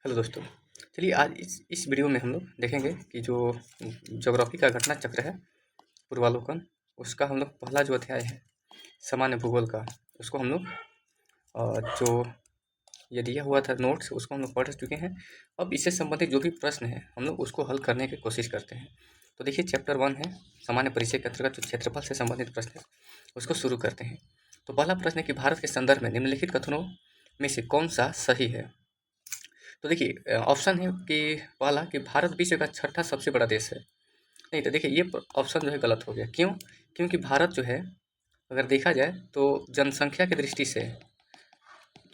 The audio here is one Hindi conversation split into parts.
हेलो दोस्तों। चलिए आज इस वीडियो में हम लोग देखेंगे कि जो ज्योग्राफी का घटना चक्र है पूर्वालोकन, उसका हम लोग पहला जो अध्याय है सामान्य भूगोल का, उसको हम लोग जो ये दिया हुआ था नोट्स, उसको हम लोग पढ़ चुके हैं। अब इससे संबंधित जो भी प्रश्न है हम लोग उसको हल करने की कोशिश करते हैं। तो देखिए चैप्टर 1 है सामान्य परिचय के अंतर्गत जो क्षेत्रफल से संबंधित प्रश्न है उसको शुरू करते हैं। तो पहला प्रश्न है कि भारत के संदर्भ में निम्नलिखित कथनों में से कौन सा सही है। तो देखिए ऑप्शन है कि पहला कि भारत विश्व का छठा सबसे बड़ा देश है। नहीं, तो देखिए ये ऑप्शन जो है गलत हो गया। क्यों? क्योंकि भारत जो है अगर देखा जाए तो जनसंख्या की दृष्टि से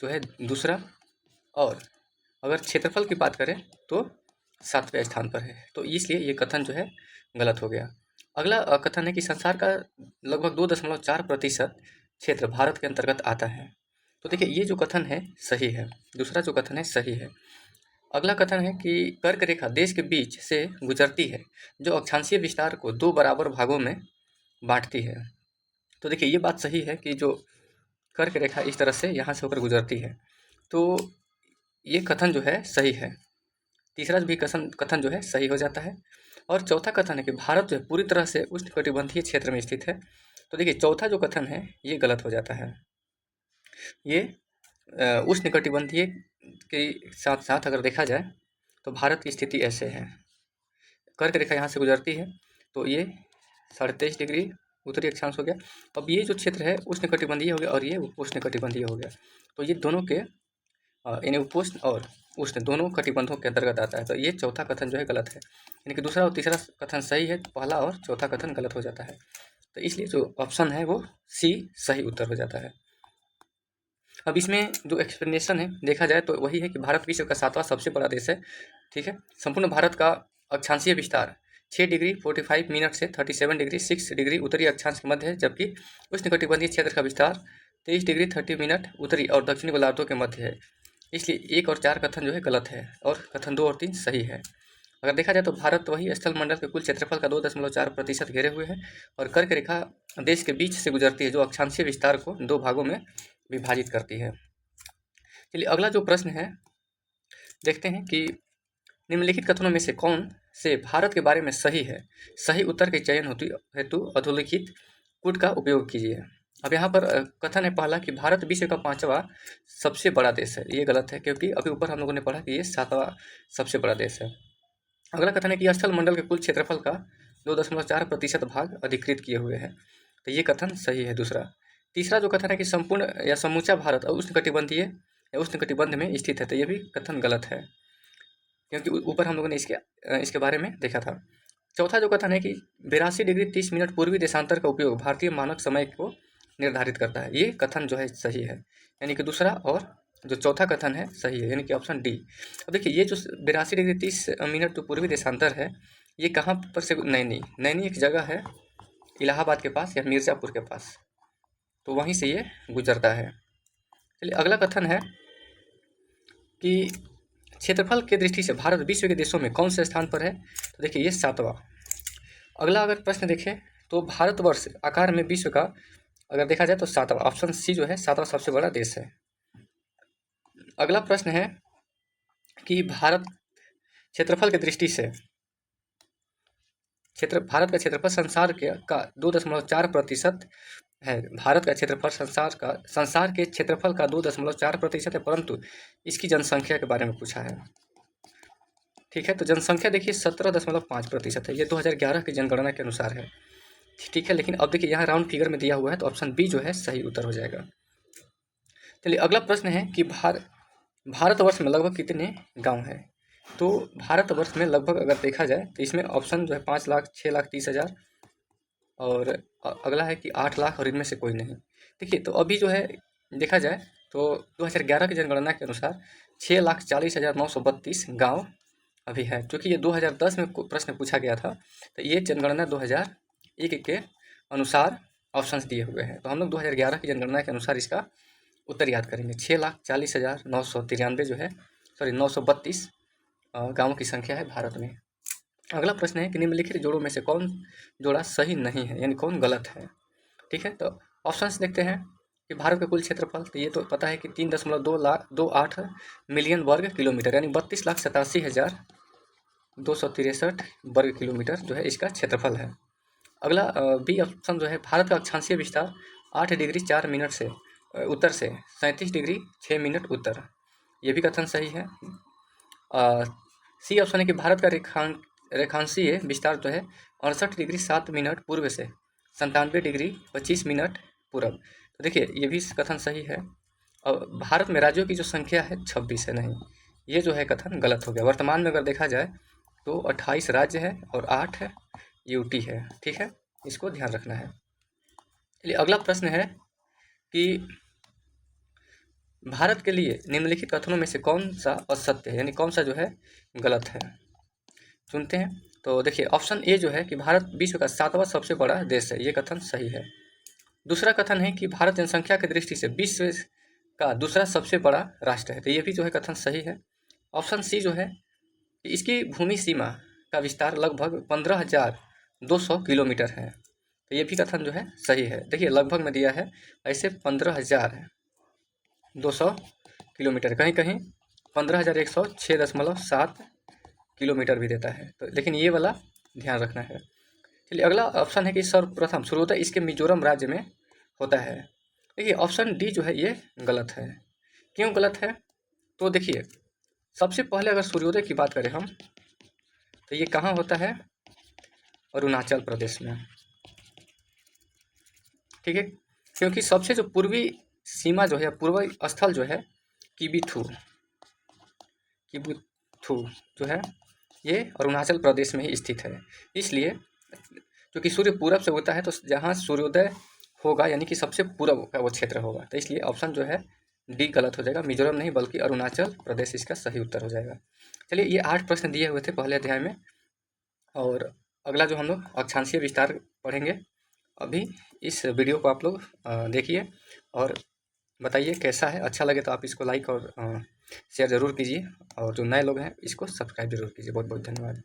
जो है दूसरा, और अगर क्षेत्रफल की बात करें तो 7वें स्थान पर है। तो इसलिए ये कथन जो है गलत हो गया। अगला कथन है कि संसार का लगभग 2.4% क्षेत्र भारत के अंतर्गत आता है। तो देखिए ये जो कथन है सही है, दूसरा जो कथन है सही है। अगला कथन है कि कर्क रेखा देश के बीच से गुजरती है जो अक्षांशीय विस्तार को 2 बराबर भागों में बांटती है। तो देखिए ये बात सही है कि जो कर्क रेखा इस तरह से यहाँ से होकर गुजरती है, तो ये कथन जो है सही है। तीसरा भी कथन जो है सही हो जाता है। और चौथा कथन है कि भारत जो है पूरी तरह से उष्णकटिबंधीय क्षेत्र में स्थित है। तो देखिए चौथा जो कथन है ये गलत हो जाता है। ये उष्णकटिबंधीय के साथ साथ अगर देखा जाए तो भारत की स्थिति ऐसे है, कर्क रेखा यहाँ से गुजरती है तो ये 23.5 डिग्री उत्तरी अक्षांश हो गया। अब ये जो क्षेत्र है उष्णकटिबंधीय हो गया और ये उपोष्णकटिबंधीय हो गया। तो ये दोनों के यानी उपोष्ण और उष्ण दोनों कटिबंधों के अंतर्गत आता है। तो ये चौथा कथन जो है गलत है, यानी कि दूसरा और तीसरा कथन सही है, पहला और चौथा कथन गलत हो जाता है। तो इसलिए जो ऑप्शन है वो सी सही उत्तर हो जाता है। अब इसमें जो एक्सप्लेनेशन है देखा जाए तो वही है कि भारत विश्व का 7वां सबसे बड़ा देश है। ठीक है, संपूर्ण भारत का अक्षांशीय विस्तार 6 डिग्री 45 मिनट से 37 डिग्री 6 डिग्री उत्तरी अक्षांश के मध्य है, जबकि उष्णकटिबंधीय क्षेत्र का विस्तार 23 डिग्री 30 मिनट उत्तरी और दक्षिणी गोलार्धों के मध्य है। इसलिए 1 और 4 कथन जो है गलत है और कथन 2 और 3 सही है। अगर देखा जाए तो भारत वही स्थल मंडल के कुल क्षेत्रफल का 2.4% घेरे हुए है और कर्क रेखा देश के बीच से गुजरती है जो अक्षांशीय विस्तार को 2 भागों में विभाजित करती है। चलिए अगला जो प्रश्न है देखते हैं कि निम्नलिखित कथनों में से कौन से भारत के बारे में सही है। सही उत्तर के चयन हेतु अधोलिखित कूट का उपयोग कीजिए। अब यहाँ पर कथन है पहला कि भारत विश्व का 5वां सबसे बड़ा देश है। ये गलत है क्योंकि अभी ऊपर हम लोगों ने पढ़ा कि ये 7वां सबसे बड़ा देश है। अगला कथन है कि स्थल मंडल के कुल क्षेत्रफल का 2.4% भाग अधिकृत किए हुए हैं। तो ये कथन सही है दूसरा। तीसरा जो कथन है कि संपूर्ण या समूचा भारत उष्णकटिबंधीय या उष्णकटिबंध में स्थित है। तो ये भी कथन गलत है क्योंकि ऊपर हम लोगों ने इसके बारे में देखा था। चौथा जो कथन है कि 82 डिग्री 30 मिनट पूर्वी देशांतर का उपयोग भारतीय मानक समय को निर्धारित करता है। ये कथन जो है सही है, यानी कि दूसरा और जो चौथा कथन है सही है, यानी कि ऑप्शन डी। अब देखिए ये जो 82 डिग्री 30 मिनट जो पूर्वी देशांतर है ये कहाँ पर से, नैनी एक जगह है इलाहाबाद के पास या मिर्ज़ापुर के पास, तो वहीं से ये गुजरता है। चलिए अगला कथन है कि क्षेत्रफल की दृष्टि से भारत विश्व के देशों में कौन से स्थान पर है। तो देखिए ये 7वां। अगला अगर प्रश्न देखें तो भारतवर्ष आकार में विश्व का अगर देखा जाए तो 7वां, ऑप्शन सी जो है 7वां सबसे बड़ा देश है। अगला प्रश्न है कि भारत क्षेत्रफल की दृष्टि से भारत का क्षेत्रफल संसार का 2.4% है। भारत का क्षेत्रफल संसार के क्षेत्रफल का 2.4% है, परंतु इसकी जनसंख्या के बारे में पूछा है। ठीक है, तो जनसंख्या देखिए 17.5% है। ये 2011 की जनगणना के अनुसार है। ठीक है, लेकिन अब देखिए यहाँ राउंड फिगर में दिया हुआ है तो ऑप्शन बी जो है सही उत्तर हो जाएगा। चलिए अगला प्रश्न है कि भारतवर्ष में लगभग कितने गांव हैं। तो भारतवर्ष में लगभग अगर देखा जाए तो इसमें ऑप्शन जो है 5 लाख 6 लाख 30 हज़ार और अगला है कि 8 लाख और इनमें से कोई नहीं। देखिए तो अभी जो है देखा जाए तो 2011 की जनगणना के अनुसार 6,40,932 गाँव अभी है। क्योंकि ये 2010 में प्रश्न पूछा गया था तो ये जनगणना 2001 के अनुसार ऑप्शंस दिए हुए हैं। तो हम लोग 2011 की जनगणना के अनुसार इसका उत्तर याद करेंगे। 6,40,993 जो है 932 गाँवों की संख्या है भारत में। अगला प्रश्न है कि निम्नलिखित जोड़ों में से कौन जोड़ा सही नहीं है, यानी कौन गलत है। ठीक है, तो ऑप्शंस देखते हैं। कि भारत का कुल क्षेत्रफल, तो ये तो पता है कि 3.28 मिलियन वर्ग किलोमीटर, यानी 32,87,263 वर्ग किलोमीटर जो है इसका क्षेत्रफल है। अगला बी ऑप्शन जो है, भारत का अक्षांशीय विस्तार 8 डिग्री 4 मिनट से उत्तर से 37 डिग्री 6 मिनट उत्तर, ये भी कथन सही है। सी ऑप्शन है कि भारत का रेखांशीय विस्तार जो है 68 डिग्री 7 मिनट पूर्व से 97 डिग्री 25 मिनट पूर्व, तो देखिए ये भी कथन सही है। और भारत में राज्यों की जो संख्या है 26 है, नहीं, ये जो है कथन गलत हो गया। वर्तमान में अगर देखा जाए तो 28 राज्य है और 8 यूटी है, ठीक है, इसको ध्यान रखना है। चलिए अगला प्रश्न है कि भारत के लिए निम्नलिखित कथनों में से कौन सा असत्य है, यानी कौन सा जो है गलत है, सुनते हैं। तो देखिए ऑप्शन ए जो है कि भारत विश्व का 7वां सबसे बड़ा देश है, ये कथन सही है। दूसरा कथन है कि भारत जनसंख्या की दृष्टि से विश्व का दूसरा सबसे बड़ा राष्ट्र है, तो ये भी जो है कथन सही है। ऑप्शन सी जो है कि इसकी भूमि सीमा का विस्तार लगभग 15,200 किलोमीटर है, तो ये भी कथन जो है सही है। देखिए लगभग में दिया है, ऐसे 15,200 किलोमीटर, कहीं कहीं 15,106.7 किलोमीटर भी देता है, तो लेकिन ये वाला ध्यान रखना है। चलिए अगला ऑप्शन है कि सर्वप्रथम सूर्योदय इसके मिजोरम राज्य में होता है। देखिए ऑप्शन डी जो है ये गलत है। क्यों गलत है, तो देखिए सबसे पहले अगर सूर्योदय की बात करें हम, तो ये कहाँ होता है, अरुणाचल प्रदेश में, ठीक है, क्योंकि सबसे जो पूर्वी सीमा जो है, पूर्वी स्थल जो है किबीथू जो है ये अरुणाचल प्रदेश में ही स्थित है। इसलिए क्योंकि सूर्य पूरब से होता है, तो जहाँ सूर्योदय होगा यानी कि सबसे पूरब का वो क्षेत्र होगा, तो इसलिए ऑप्शन जो है डी गलत हो जाएगा, मिजोरम नहीं बल्कि अरुणाचल प्रदेश इसका सही उत्तर हो जाएगा। चलिए ये 8 प्रश्न दिए हुए थे पहले अध्याय में, और अगला जो हम लोग अक्षांशीय विस्तार पढ़ेंगे। अभी इस वीडियो को आप लोग देखिए और बताइए कैसा है। अच्छा लगे तो आप इसको लाइक और शेयर ज़रूर कीजिए, और जो नए लोग हैं इसको सब्सक्राइब जरूर कीजिए। बहुत बहुत धन्यवाद।